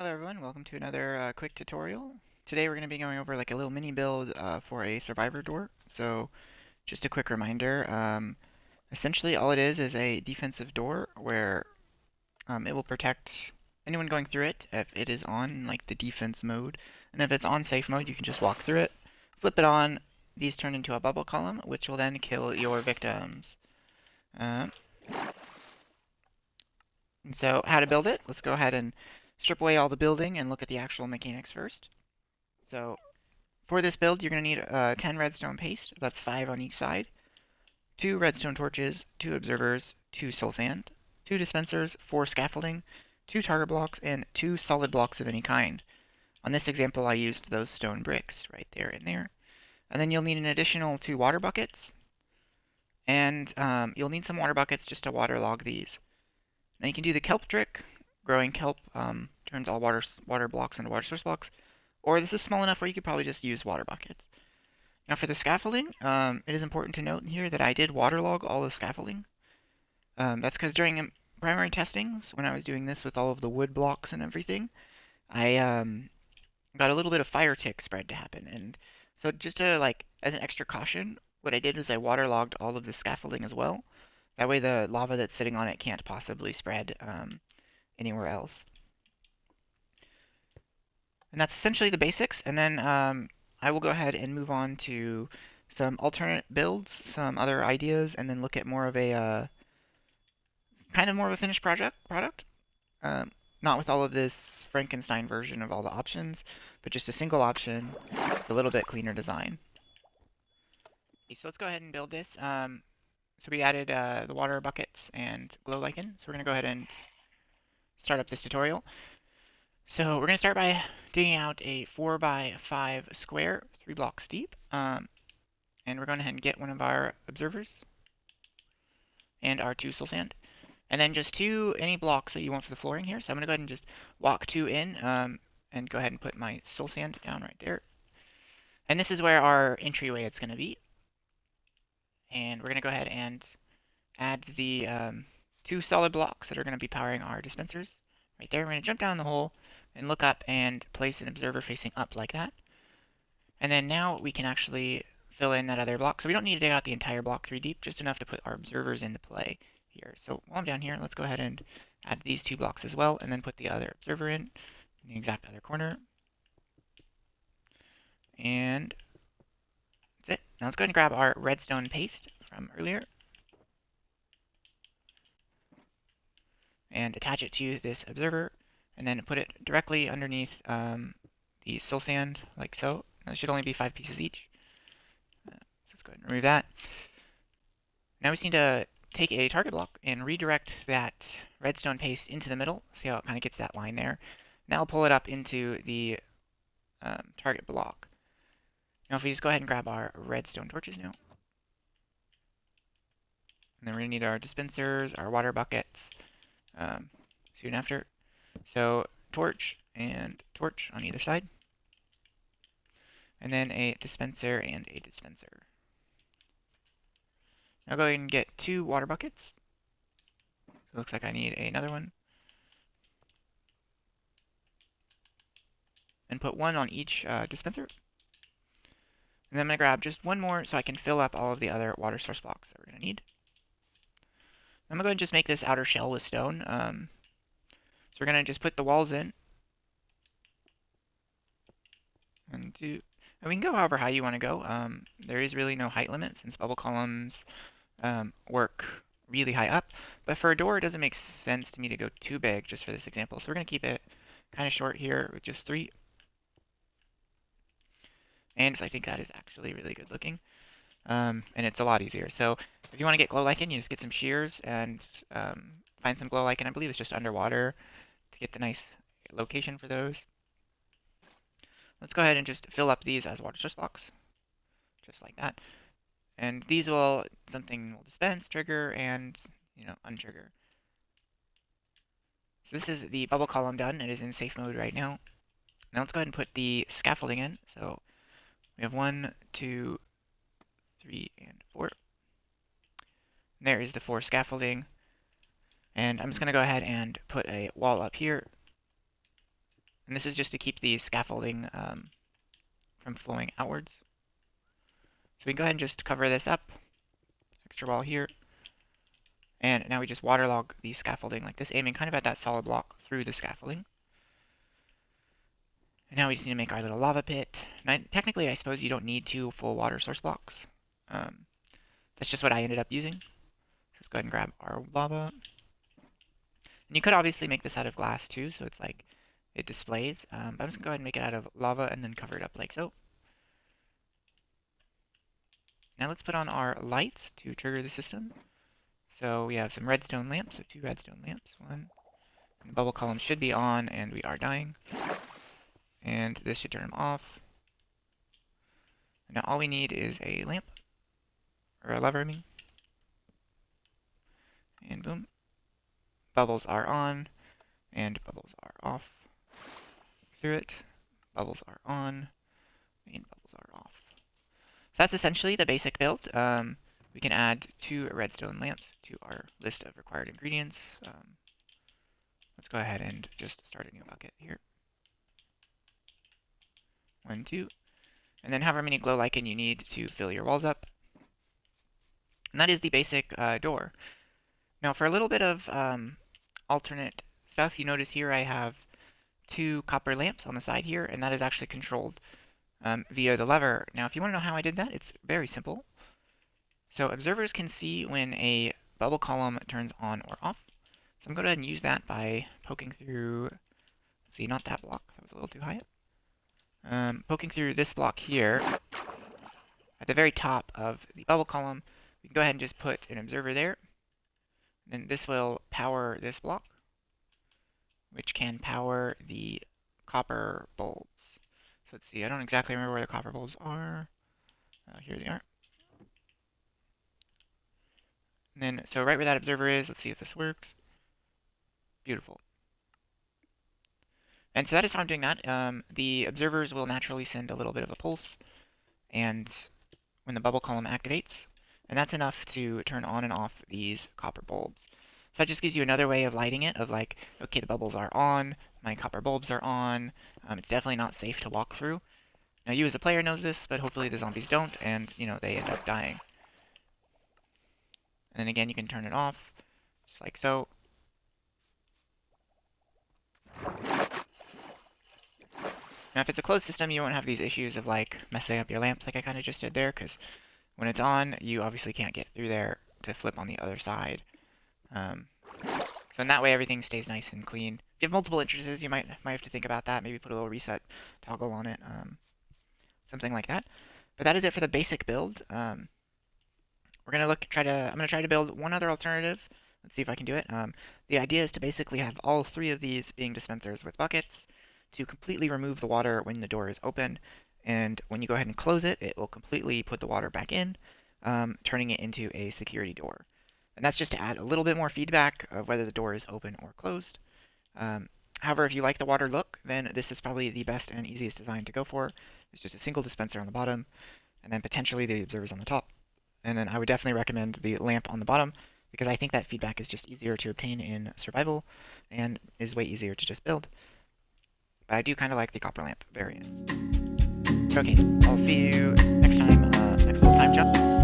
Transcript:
Hello everyone, welcome to another quick tutorial. Today we're going to be going over like a little mini build for a survivor door. So just a quick reminder, essentially all it is a defensive door where it will protect anyone going through it if it is on like the defense mode. And if it's on safe mode, you can just walk through it, flip it on, these turn into a bubble column, which will then kill your victims. Um, and so how to build it, let's go ahead and strip away all the building and look at the actual mechanics first. So for this build, you're going to need 10 redstone paste, that's 5 on each side, 2 redstone torches, 2 observers, 2 soul sand, 2 dispensers, 4 scaffolding, 2 target blocks, and 2 solid blocks of any kind. On this example, I used those stone bricks right there and there. And then you'll need an additional 2 water buckets, and you'll need some water buckets just to waterlog these. Now you can do the kelp trick. Growing kelp turns all water blocks into water source blocks, or this is small enough where you could probably just use water buckets. Now for the scaffolding, it is important to note here that I did waterlog all the scaffolding. That's because during primary testings, when I was doing this with all of the wood blocks and everything, I got a little bit of fire tick spread to happen. And so just to like, as an extra caution, what I did was I waterlogged all of the scaffolding as well. That way the lava that's sitting on it can't possibly spread anywhere else. And that's essentially the basics. And then I will go ahead and move on to some alternate builds, some other ideas, and then look at more of a kind of more of a finished product. Um, Not with all of this Frankenstein version of all the options, but just a single option with a little bit cleaner design. Okay, so let's go ahead and build this. So we added the water buckets and glow lichen. So we're going to go ahead and start up this tutorial. So we're going to start by digging out a 4 by 5 square, 3 blocks deep. And we're going to get one of our observers and our 2 soul sand. And then just any blocks that you want for the flooring here. So I'm going to go ahead and just walk 2 in and go ahead and put my soul sand down right there. And this is where our entryway is going to be. And we're going to go ahead and add the 2 solid blocks that are going to be powering our dispensers. Right there, we're going to jump down the hole and look up and place an observer facing up like that. And then now we can actually fill in that other block. So we don't need to dig out the entire block 3 deep, just enough to put our observers into play here. So while I'm down here, let's go ahead and add these 2 blocks as well, and then put the other observer in the exact other corner. And that's it. Now let's go ahead and grab our redstone paste from earlier and attach it to this observer, and then put it directly underneath the soul sand, like so. Now, it should only be 5 pieces each. So let's go ahead and remove that. Now we just need to take a target block and redirect that redstone paste into the middle. See how it kind of gets that line there. Now I'll pull it up into the target block. Now if we just go ahead and grab our redstone torches now. And then we're going to need our dispensers, our water buckets soon after. So torch and torch on either side. And then a dispenser and a dispenser. Now go ahead and get 2 water buckets. So it looks like I need another one. And put 1 on each dispenser. And then I'm going to grab just 1 more so I can fill up all of the other water source blocks that we're going to need. I'm going to go ahead and just make this outer shell with stone. So we're going to just put the walls in. And we can go however high you want to go. There is really no height limit since bubble columns work really high up. But for a door, it doesn't make sense to me to go too big just for this example. So we're going to keep it kind of short here with just 3. And I think that is actually really good looking. And it's a lot easier. So if you want to get glow lichen, you just get some shears and find some glow lichen. I believe it's just underwater to get the nice location for those. Let's go ahead and just fill up these as water source blocks, just like that. And these something will dispense, trigger, and untrigger. So this is the bubble column done. It is in safe mode right now. Now let's go ahead and put the scaffolding in. So we have 1, 2, 3, and 4. And there is the 4 scaffolding. And I'm just going to go ahead and put a wall up here. And this is just to keep the scaffolding from flowing outwards. So we can go ahead and just cover this up. Extra wall here. And now we just waterlog the scaffolding like this, aiming kind of at that solid block through the scaffolding. And now we just need to make our little lava pit. Now, technically, I suppose you don't need 2 full water source blocks. That's just what I ended up using. So let's go ahead and grab our lava. And you could obviously make this out of glass too, so it's like it displays. But I'm just going to go ahead and make it out of lava and then cover it up like so. Now let's put on our lights to trigger the system. So we have some redstone lamps, so 2 redstone lamps. 1. And the bubble column should be on, and we are dying. And this should turn them off. Now all we need is a lamp, or a lever, I mean. And boom. Bubbles are on, and bubbles are off. Through it. Bubbles are on, and bubbles are off. So that's essentially the basic build. We can add 2 redstone lamps to our list of required ingredients. Let's go ahead and just start a new bucket here. 1, 2. And then however many glow lichen you need to fill your walls up. And that is the basic door. Now for a little bit of alternate stuff, you notice here I have 2 copper lamps on the side here, and that is actually controlled via the lever. Now if you want to know how I did that, it's very simple. So observers can see when a bubble column turns on or off. So I'm going to go ahead and use that by poking through, let's see, not that block, that was a little too high. Poking through this block here, at the very top of the bubble column, we can go ahead and just put an observer there. And this will power this block, which can power the copper bulbs. So let's see, I don't exactly remember where the copper bulbs are. Here they are. And then, so right where that observer is, let's see if this works. Beautiful. And so that is how I'm doing that. The observers will naturally send a little bit of a pulse, and when the bubble column activates, and that's enough to turn on and off these copper bulbs. So that just gives you another way of lighting it, of like, okay, the bubbles are on, my copper bulbs are on, it's definitely not safe to walk through. Now you as a player knows this, but hopefully the zombies don't, and, you know, they end up dying. And then again, you can turn it off, just like so. Now if it's a closed system, you won't have these issues of like messing up your lamps like I kind of just did there, because when it's on, you obviously can't get through there to flip on the other side. So in that way, everything stays nice and clean. If you have multiple entrances, you might have to think about that. Maybe put a little reset toggle on it, something like that. But that is it for the basic build. We're gonna I'm gonna try to build one other alternative. Let's see if I can do it. The idea is to basically have all 3 of these being dispensers with buckets to completely remove the water when the door is open, and when you go ahead and close it, it will completely put the water back in, turning it into a security door. And that's just to add a little bit more feedback of whether the door is open or closed. However, if you like the water look, then this is probably the best and easiest design to go for. It's just a single dispenser on the bottom, and then potentially the observers on the top. And then I would definitely recommend the lamp on the bottom, because I think that feedback is just easier to obtain in survival, and is way easier to just build. But I do kind of like the copper lamp variants. Okay, I'll see you next time, next little time jump.